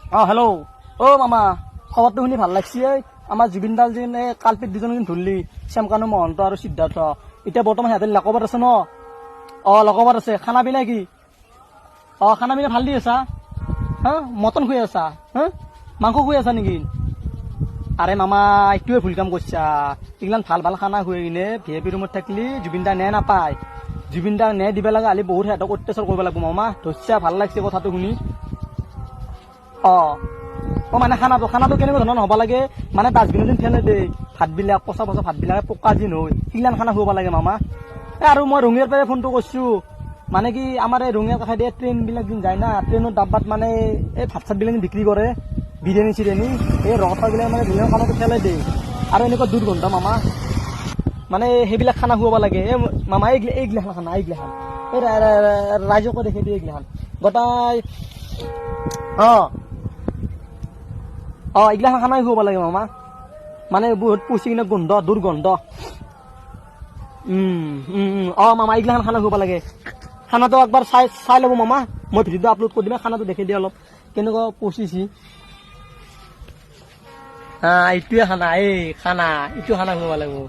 Hello'. মামা খবৰটো শুনি ভাল লাগছে। আমাৰ জুবিন দাল যেন কালপিত দুজন ধৰলি, শ্যামকানু মহন্ত আৰু সিদ্ধাৰ্থ। এতিয়া বৰ্তমান সিহঁতে লকবত আছে ন? লকবত আছে। খানা পিনা কি? খানা পিনা ভাল দি আছা? মটন খুৱাই আছা? মাংস খুৱাই আছা নেকি? আৰে মামা এইটোৱে ভুল কাম কৰিছা। এইগিলান ভাল ভাল খানা খুৱাই কিনে VIP ৰুমত থাকিলি জুবিন দা নে নাপায়। জুবিন দাক নে দিব লগা হ'লে বহুত সিহঁতক অত্যাচাৰ কৰিব লাগিব মামা। ধৰছা ভাল লাগছে কথাটো শুনি। মানে খানাটো কেনেকুৱা ধৰণৰ হ'ব লাগে, মানে ডাষ্টবিনত যেন ফেলে দেই ভাতবিলাক, পচা ভাতবিলাকে পকা যেন হয়, সেইগিলান খানা খুৱাব লাগে মামা। আৰু মই ৰঙিয়াৰ পৰা ফোনটো কৰিছোঁ, মানে কি আমাৰ এই ৰঙিয়াৰ কাষেদি ট্ৰেইনবিলাক যেন যায় না, ট্ৰেইনৰ ডাব্বাত মানে এই ভাত চাতবিলাক বিক্ৰী কৰে, বিৰিয়ানী চিৰিয়ানী, এই ৰঙাবিলাক মানে ধুনীয়া খানাটো ফেলাই দিয়ে। আৰু এনেকুৱা দুৰ্গন্ধ মামা, মানে সেইবিলাক খানা খুৱাব লাগে। মামা এইগিলাখান খানা, এইগিলাখান এই ৰাইজকো দেখি দিয়ে এইগিলাখান গোটাই। এইগিলাখান খানাই খুৱাব লাগে মামা, মানে বহুত পুচি কিনে গোন্ধ, দুৰ্গন্ধ। মামা এইগিলাখান খানা খুৱাব লাগে। খানাটো একবাৰ চাই ল'ব মামা, মই ভিডিঅ'টো আপলোড কৰি দিম, খানাটো দেখি দিয়ে অলপ কেনেকুৱা পচিছি। এইটোৱে খানা, এইটো খানা খুৱাব লাগিব।